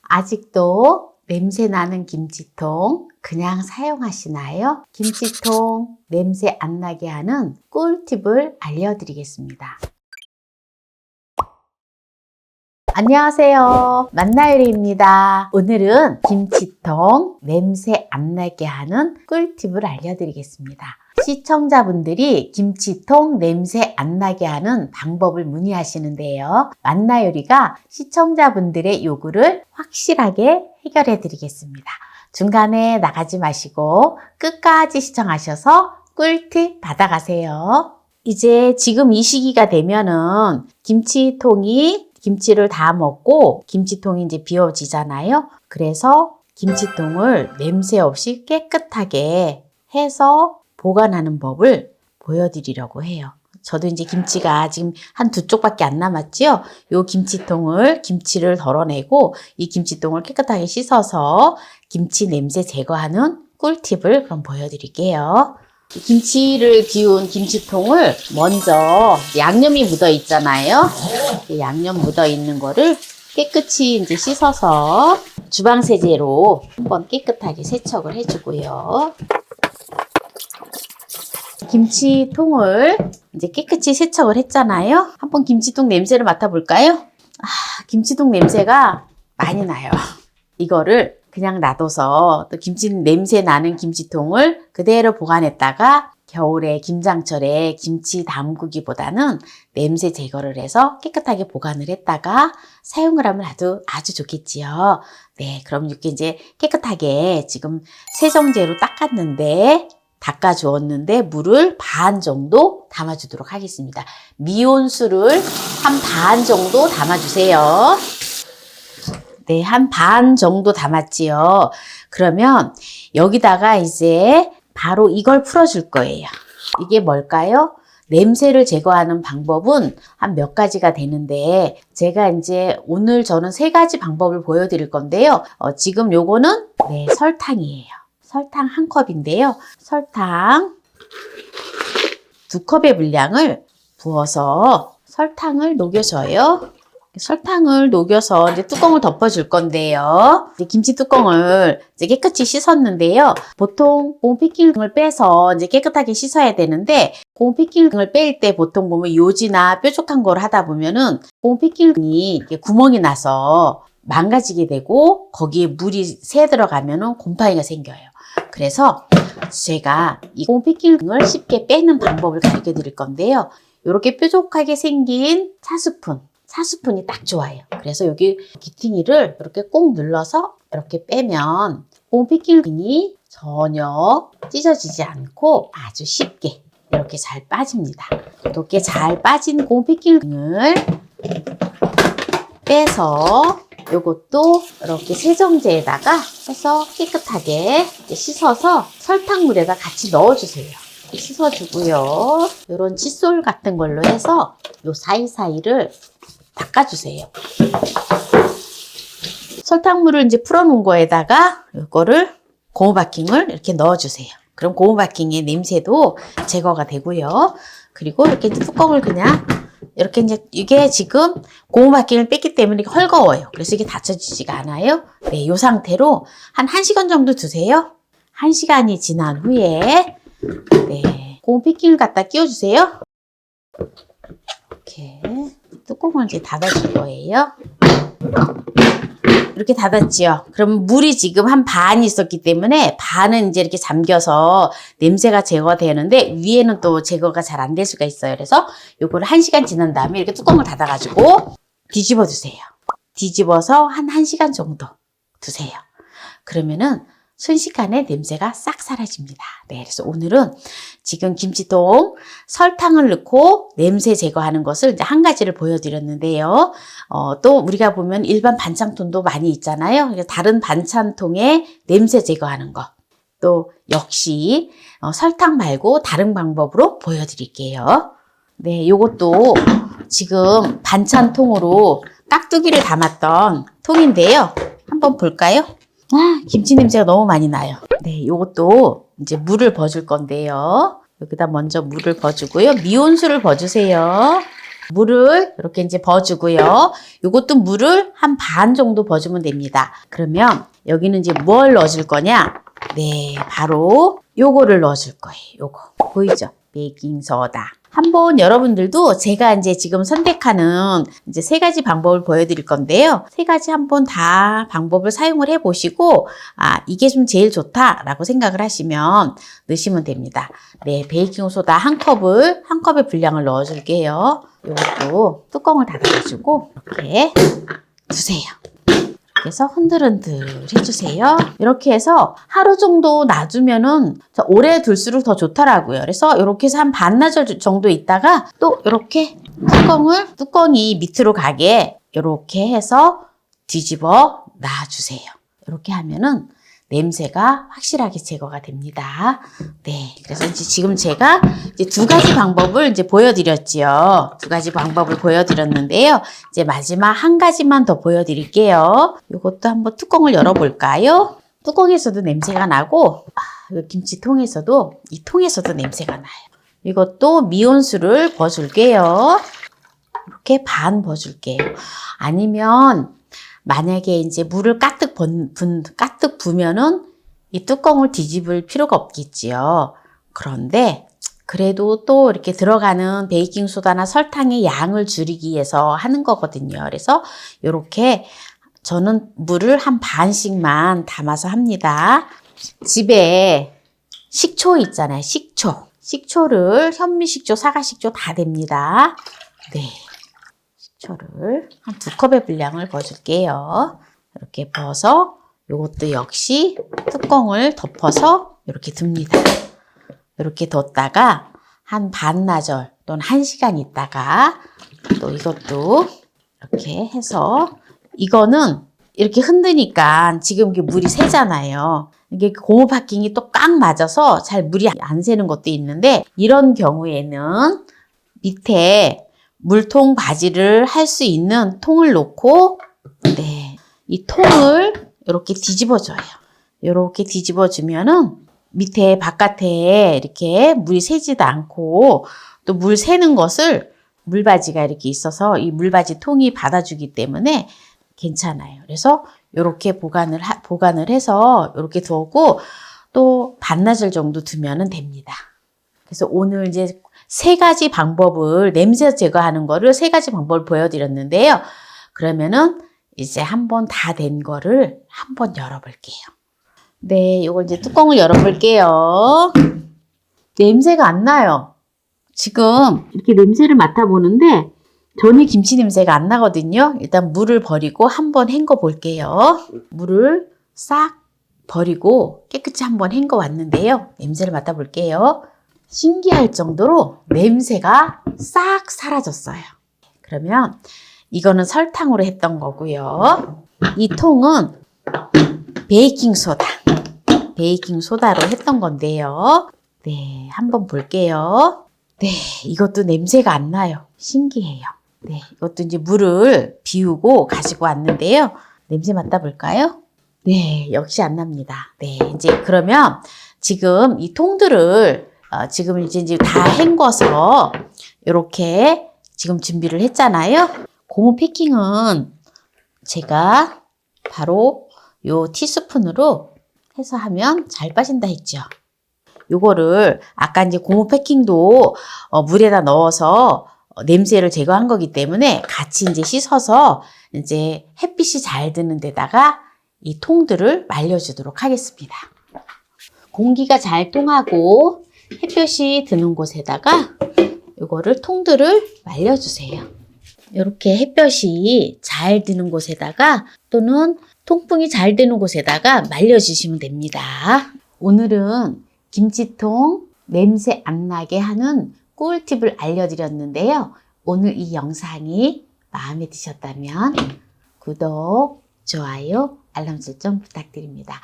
아직도 냄새 나는 김치통 그냥 사용하시나요? 김치통 냄새 안 나게 하는 꿀팁을 알려드리겠습니다. 안녕하세요. 만나요리입니다. 오늘은 김치통 냄새 안 나게 하는 꿀팁을 알려드리겠습니다. 시청자분들이 김치통 냄새 안 나게 하는 방법을 문의하시는데요. 만나요리가 시청자분들의 요구를 확실하게 해결해 드리겠습니다. 중간에 나가지 마시고 끝까지 시청하셔서 꿀팁 받아가세요. 이제 지금 이 시기가 되면은 김치를 다 먹고 김치통이 이제 비워지잖아요. 그래서 김치통을 냄새 없이 깨끗하게 해서 보관하는 법을 보여드리려고 해요. 저도 이제 김치가 지금 한 두 쪽밖에 안 남았죠. 요 김치를 덜어내고 이 김치통을 깨끗하게 씻어서 김치 냄새 제거하는 꿀팁을 그럼 보여드릴게요. 김치를 비운 김치통을 먼저 양념이 묻어 있잖아요. 양념 묻어 있는 거를 깨끗이 이제 씻어서 주방 세제로 한번 깨끗하게 세척을 해주고요. 김치통을 이제 깨끗이 세척을 했잖아요. 한번 김치통 냄새를 맡아볼까요? 김치통 냄새가 많이 나요. 이거를 그냥 놔둬서 또 김치 냄새 나는 김치통을 그대로 보관했다가 겨울에 김장철에 김치 담그기보다는 냄새 제거를 해서 깨끗하게 보관을 했다가 사용을 하면 아주 좋겠지요. 네, 그럼 이렇게 이제 깨끗하게 지금 세정제로 닦아주었는데 물을 반 정도 담아주도록 하겠습니다. 미온수를 한 반 정도 담아주세요. 네, 한 반 정도 담았지요. 그러면 여기다가 이제 바로 이걸 풀어줄 거예요. 이게 뭘까요? 냄새를 제거하는 방법은 한 몇 가지가 되는데 제가 이제 오늘 저는 3가지 방법을 보여드릴 건데요. 지금 요거는 설탕이에요. 설탕 1컵인데요. 설탕 2컵의 분량을 부어서 설탕을 녹여줘요. 설탕을 녹여서 이제 뚜껑을 덮어줄 건데요. 이제 김치 뚜껑을 이제 깨끗이 씻었는데요. 보통 고무피킹을 빼서 이제 깨끗하게 씻어야 되는데 고무피킹을 뺄 때 보통 보면 요지나 뾰족한 걸 하다 보면은 고무피킹이 구멍이 나서 망가지게 되고 거기에 물이 새 들어가면은 곰팡이가 생겨요. 그래서 제가 이 고무피킹을 쉽게 빼는 방법을 가르쳐 드릴 건데요. 이렇게 뾰족하게 생긴 사스푼이 딱 좋아요. 그래서 여기 귀퉁이를 이렇게 꼭 눌러서 이렇게 빼면 고무피킹이 전혀 찢어지지 않고 아주 쉽게 이렇게 잘 빠집니다. 이렇게 잘 빠진 고무피킹을 빼서 요것도 이렇게 세정제에다가 해서 깨끗하게 씻어서 설탕물에다 같이 넣어주세요. 씻어주고요. 요런 칫솔 같은 걸로 해서 요 사이사이를 닦아주세요. 설탕물을 이제 풀어놓은 거에다가 이거를 고무바킹을 이렇게 넣어주세요. 그럼 고무바킹의 냄새도 제거가 되고요. 그리고 이렇게 뚜껑을 그냥 이렇게 이게 지금 고무바킹을 뺐기 때문에 이게 헐거워요. 그래서 이게 닫혀지지가 않아요. 네, 요 상태로 한 1시간 정도 두세요. 1시간이 지난 후에 고무피킹을 갖다 끼워주세요. 이렇게 뚜껑을 이제 닫아줄 거예요. 이렇게 닫았지요. 그럼 물이 지금 한 반이 있었기 때문에 반은 이제 이렇게 잠겨서 냄새가 제거되는데 위에는 또 제거가 잘 안 될 수가 있어요. 그래서 요거를 1시간 지난 다음에 이렇게 뚜껑을 닫아가지고 뒤집어 주세요. 뒤집어서 한 1시간 정도 두세요. 그러면은 순식간에 냄새가 싹 사라집니다. 네, 그래서 오늘은 지금 김치통 설탕을 넣고 냄새 제거하는 것을 이제 한 가지를 보여드렸는데요. 또 우리가 보면 일반 반찬통도 많이 있잖아요. 다른 반찬통에 냄새 제거하는 거. 또 역시 설탕 말고 다른 방법으로 보여드릴게요. 네, 요것도 지금 반찬통으로 깍두기를 담았던 통인데요. 한번 볼까요? 김치 냄새가 너무 많이 나요. 네, 요것도 이제 물을 버줄 건데요. 여기다 먼저 물을 버주고요. 미온수를 버주세요. 물을 이렇게 이제 버주고요. 요것도 물을 한 반 정도 버주면 됩니다. 그러면 여기는 이제 뭘 넣어줄 거냐? 네, 바로 요거를 넣어줄 거예요. 요거. 보이죠? 베이킹소다. 한번 여러분들도 제가 이제 지금 선택하는 이제 3가지 방법을 보여드릴 건데요. 3가지 한번 다 방법을 사용을 해보시고, 이게 좀 제일 좋다라고 생각을 하시면 넣으시면 됩니다. 네, 베이킹소다 한 컵의 분량을 넣어줄게요. 이것도 뚜껑을 닫아가지고 이렇게 두세요. 그래서 흔들흔들 해주세요. 이렇게 해서 하루 정도 놔두면은 오래 둘수록 더 좋더라고요. 그래서 이렇게 해서 한 반나절 정도 있다가 또 이렇게 뚜껑이 밑으로 가게 이렇게 해서 뒤집어 놔주세요. 이렇게 하면은 냄새가 확실하게 제거가 됩니다. 네. 그래서 이제 지금 제가 이제 2가지 방법을 이제 보여드렸지요. 2가지 방법을 보여드렸는데요. 이제 마지막 한 가지만 더 보여드릴게요. 이것도 한번 뚜껑을 열어볼까요? 뚜껑에서도 냄새가 나고, 김치통에서도, 이 통에서도 냄새가 나요. 이것도 미온수를 버줄게요. 이렇게 반 버줄게요. 아니면, 만약에 이제 물을 가득 부면은 이 뚜껑을 뒤집을 필요가 없겠지요. 그런데 그래도 또 이렇게 들어가는 베이킹소다나 설탕의 양을 줄이기 위해서 하는 거거든요. 그래서 이렇게 저는 물을 한 반씩만 담아서 합니다. 집에 식초 있잖아요. 식초를 현미식초, 사과식초 다 됩니다. 네. 식초를 한 2컵의 분량을 버줄게요. 이렇게 버서 이것도 역시 뚜껑을 덮어서 이렇게 둡니다. 이렇게 뒀다가 한 반나절 또는 1시간 있다가 또 이것도 이렇게 해서 이거는 이렇게 흔드니까 지금 이게 물이 새잖아요. 이게 고무 파킹이 또 꽉 맞아서 잘 물이 안 새는 것도 있는데 이런 경우에는 밑에 물통 바지를 할 수 있는 통을 놓고 네, 이 통을 이렇게 뒤집어줘요. 이렇게 뒤집어주면은 밑에 바깥에 이렇게 물이 새지도 않고 또 물 새는 것을 물바지가 이렇게 있어서 이 물바지 통이 받아주기 때문에 괜찮아요. 그래서 이렇게 보관을 해서 이렇게 두고 또 반나절 정도 두면은 됩니다. 그래서 오늘 이제 3가지 방법을 냄새 제거하는 거를 3가지 방법을 보여드렸는데요. 그러면은 이제 한번 다 된 거를 한번 열어볼게요. 네, 이거 이제 뚜껑을 열어볼게요. 냄새가 안 나요. 지금 이렇게 냄새를 맡아보는데 전혀 김치 냄새가 안 나거든요. 일단 물을 버리고 한번 헹궈 볼게요. 물을 싹 버리고 깨끗이 한번 헹궈 왔는데요. 냄새를 맡아볼게요. 신기할 정도로 냄새가 싹 사라졌어요. 그러면 이거는 설탕으로 했던 거고요. 이 통은 베이킹소다로 했던 건데요. 네, 한번 볼게요. 네, 이것도 냄새가 안 나요. 신기해요. 네, 이것도 이제 물을 비우고 가지고 왔는데요. 냄새 맡아볼까요? 네, 역시 안 납니다. 네, 이제 그러면 지금 이 통들을 지금 이제 다 헹궈서 이렇게 지금 준비를 했잖아요. 고무 패킹은 제가 바로 요 티스푼으로 해서 하면 잘 빠진다 했죠. 요거를 아까 이제 고무 패킹도 물에다 넣어서 냄새를 제거한 거기 때문에 같이 이제 씻어서 이제 햇빛이 잘 드는 데다가 이 통들을 말려주도록 하겠습니다. 공기가 잘 통하고 햇볕이 드는 곳에다가 요거를 통들을 말려주세요. 이렇게 햇볕이 잘 드는 곳에다가 또는 통풍이 잘 되는 곳에다가 말려주시면 됩니다. 오늘은 김치통 냄새 안 나게 하는 꿀팁을 알려드렸는데요. 오늘 이 영상이 마음에 드셨다면 구독, 좋아요, 알람 설정 부탁드립니다.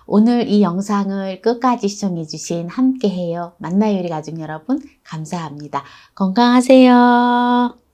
오늘 이 영상을 끝까지 시청해주신 함께해요 만나요리 가족 여러분 감사합니다. 건강하세요.